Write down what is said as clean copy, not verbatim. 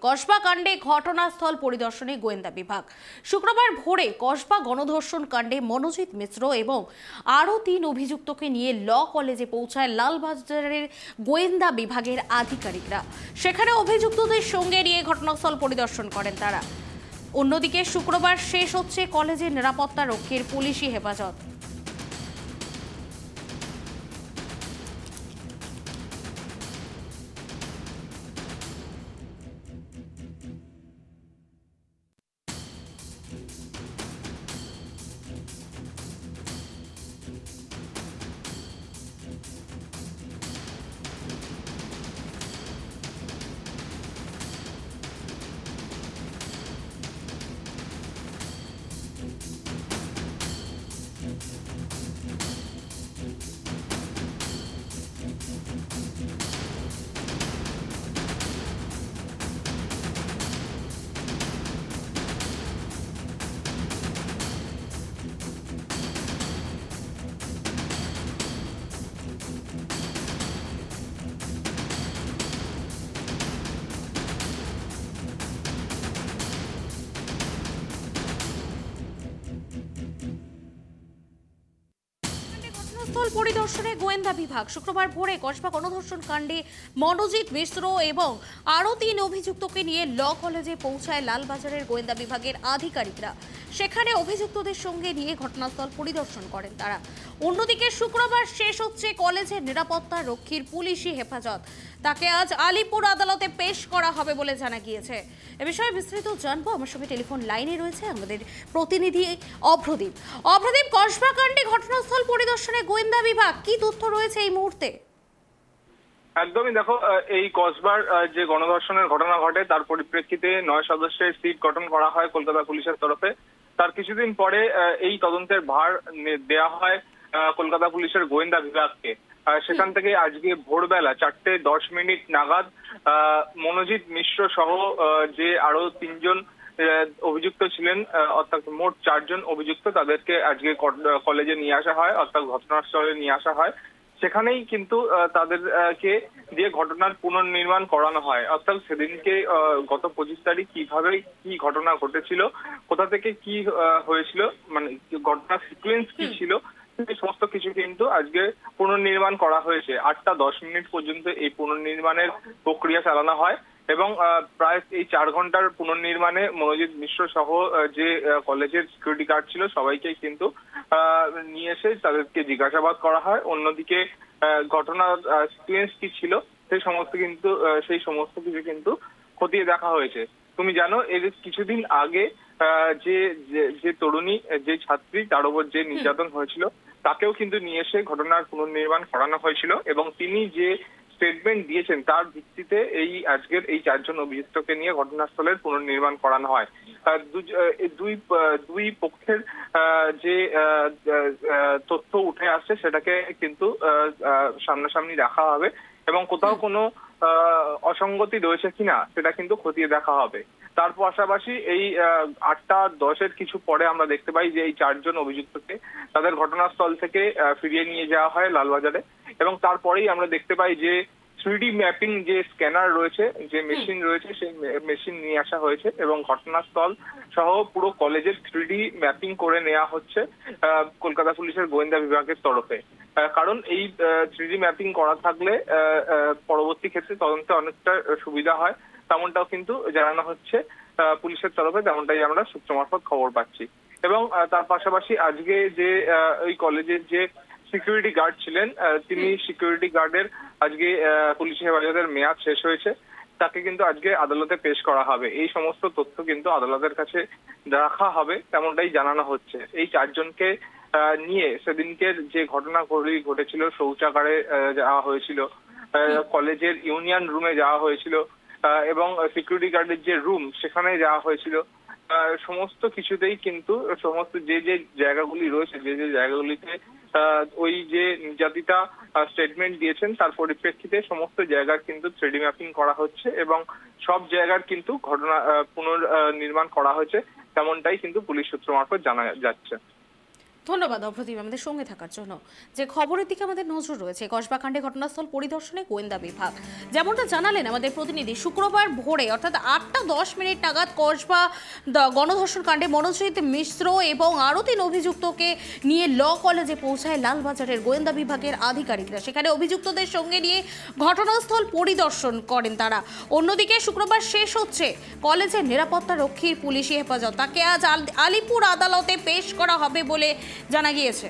কসবা কাণ্ডে ঘটনাস্থল পরিদর্শনে গোয়েন্দা বিভাগ। শুক্রবার ভোরে কসবা গণধর্ষণ কাণ্ডে মনোজিৎ মিশ্র এবং আরও ৩ অভিযুক্তকে নিয়ে ল কলেজে পৌঁছায় লালবাজারের গোয়েন্দা বিভাগের আধিকারিকরা। সেখানে অভিযুক্তদের সঙ্গে নিয়ে ঘটনাস্থল পরিদর্শন করেন তারা। অন্যদিকে শুক্রবার শেষ হচ্ছে কলেজের নিরাপত্তা রক্ষীর পুলিশি হেফাজত। ঘটনাস্থল পরিদর্শনে গোয়েন্দা বিভাগ। শুক্রবার ভোরে কসবা গণধর্ষণ কাণ্ডে মনোজিৎ মিশ্র এবং আরও ৩ অভিযুক্তকে নিয়ে ল কলেজে পৌঁছায় লালবাজারের গোয়েন্দা বিভাগের আধিকারিকরা। সেখানে অভিযুক্তদের সঙ্গে নিয়ে ঘটনাস্থল পরিদর্শন করেন তারা। অন্যদিকে শুক্রবার শেষ হচ্ছে কলেজের নিরাপত্তা রক্ষীর পুলিশি হেফাজত। তাকে আজ আলিপুর আদালতে পেশ করা হবে বলে জানা গিয়েছে। এ বিষয়ে বিস্তারিত জানবো, আমার সঙ্গে টেলিফোন লাইনে রয়েছে আমাদের প্রতিনিধি অভ্রদীপ। অভ্রদীপ, কসবা কাণ্ডে ঘটনাস্থল পরিদর্শনে গোয়েন্দা বিভাগ, কি তথ্য রয়েছে এই মুহূর্তে? একদমই, দেখো, এই কসবার যে গণধর্ষণের ঘটনা ঘটে তার পরিপ্রেক্ষিতে 9 সদস্যের সিট গঠন করা হয় কলকাতা পুলিশের তরফে। তার কিছুদিন পরে এই তদন্তের ভার দেয়া হয় কলকাতা পুলিশের গোয়েন্দা বিভাগকে। সেখান থেকে আজকে ভোরবেলা 4:10 নাগাদ মনোজিৎ মিশ্র সহ যে আরো 3 জন অভিযুক্ত ছিলেন, অর্থাৎ মোট 4 জন অভিযুক্ত, তাদেরকে আজকে কলেজে নিয়ে আসা হয়, অর্থাৎ ঘটনাস্থলে নিয়ে আসা হয়। সেখানেই কিন্তু তাদেরকে দিয়ে ঘটনার পুনর্নির্মাণ করানো হয়। অর্থাৎ সেদিনকে গত 25 তারিখ কিভাবে কি ঘটনা ঘটেছিল, কোথা থেকে কি হয়েছিল, মানে ঘটনার সিকোয়েন্স কি ছিল, এই সমস্ত কিছু কিন্তু আজকে পুনর্নির্মাণ করা হয়েছে। 8:10 পর্যন্ত এই পুনর্নির্মাণের প্রক্রিয়া চালানো হয় এবং প্রায় এই 4 ঘন্টার পুনর্নির্মাণে মনোজিৎ মিশ্র সহ যে কলেজের সিকিউরিটি গার্ড ছিল সবাইকে কিন্তু নিয়ে এসে তাদেরকে জিজ্ঞাসাবাদ করা হয়। অন্যদিকে ঘটনার সিকোয়েন্স কি ছিল সেই সমস্ত কিছু কিন্তু খতিয়ে দেখা হয়েছে। তুমি জানো, এর কিছুদিন আগে যে তরুণী, যে ছাত্রী, তার উপর যে নির্যাতন হয়েছিল তাকেও কিন্তু নিয়ে এসে ঘটনার পুনর্নির্মাণ করানো হয়েছিল এবং তিনি যে স্টেটমেন্ট দিয়েছেন তার ভিত্তিতে আজকের এই 4 জন অভিযুক্তকে নিয়ে ঘটনাস্থলের পুনর্নির্মাণ করানো হয়। দুই পক্ষের যে তথ্য উঠে আসছে সেটাকে কিন্তু সামনাসামনি রাখা হবে এবং কোথাও কোনো অসঙ্গতি রয়েছে কিনা সেটা কিন্তু খতিয়ে দেখা হবে। তার পাশাপাশি এই 8:10 কিছু পরে আমরা দেখতে পাই যে এই 4 জন অভিযুক্তকে তাদের ঘটনাস্থল থেকে ফিরিয়ে নিয়ে যাওয়া হয় লালবাজারে এবং তারপরেই আমরা দেখতে পাই যে 3D ম্যাপিং যে স্ক্যানার রয়েছে, যে মেশিন রয়েছে, সেই মেশিন নিয়ে আসা হয়েছে এবং ঘটনাস্থল সহ পুরো কলেজের 3D ম্যাপিং করে নেওয়া হচ্ছে কলকাতা পুলিশের গোয়েন্দা বিভাগের তরফে। কারণ এই 3D ম্যাপিং করা থাকলে পরবর্তী ক্ষেত্রে তদন্তে অনেকটা সুবিধা হয়, তেমনটাও কিন্তু জানানো হচ্ছে পুলিশের তরফে, তেমনটাই আমরা সূত্র মারফত খবর পাচ্ছি। এবং তার পাশাপাশি আজকে যে ওই কলেজের যে সিকিউরিটি গার্ড ছিলেন, তিনি সিকিউরিটি গার্ডের আজকে পুলিশি হেফাজতের মেয়াদ শেষ হয়েছে, তাকে কিন্তু আজকে আদালতে পেশ করা হবে। এই সমস্ত তথ্য কিন্তু আদালতের কাছে রাখা হবে, তেমনটাই জানানো হচ্ছে। এই 4 জনকে নিয়ে সেদিনকের যে ঘটনা ঘটেছিল, শৌচাগারে যাওয়া হয়েছিল, কলেজের ইউনিয়ন রুমে যাওয়া হয়েছিল এবং সিকিউরিটি গার্ডের যে রুম সেখানে যাওয়া হয়েছিল, সমস্ত কিছুতেই কিন্তু সমস্ত যে জায়গাগুলি রয়েছে, যে জায়গাগুলিতে ওই যে নির্যাতিতা স্টেটমেন্ট দিয়েছেন তার পরিপ্রেক্ষিতে সমস্ত জায়গার কিন্তু 3D ম্যাপিং করা হচ্ছে এবং সব জায়গার কিন্তু ঘটনা পুনর্নির্মাণ করা হয়েছে, তেমনটাই কিন্তু পুলিশ সূত্র মারফত জানা যাচ্ছে। ধন্যবাদ অপ্রতিম আমাদের সঙ্গে থাকার জন্য। যে খবরের দিকে আমাদের নজর রয়েছে, কসবা কাণ্ডে ঘটনাস্থল পরিদর্শনে গোয়েন্দা বিভাগ। যেমনটা জানালেন আমাদের প্রতিনিধি, শুক্রবার ভোরে অর্থাৎ 8:10 নাগাদ কসবা গণধর্ষণ কাণ্ডে মনোজিৎ মিশ্র এবং আরও 3 অভিযুক্তকে নিয়ে ল কলেজে পৌঁছায় লালবাজারের গোয়েন্দা বিভাগের আধিকারিকরা। সেখানে অভিযুক্তদের সঙ্গে নিয়ে ঘটনাস্থল পরিদর্শন করেন তারা। অন্যদিকে শুক্রবার শেষ হচ্ছে কলেজের নিরাপত্তা রক্ষীর পুলিশি হেফাজত। তাকে আজ আলিপুর আদালতে পেশ করা হবে বলে জানা গিয়েছে।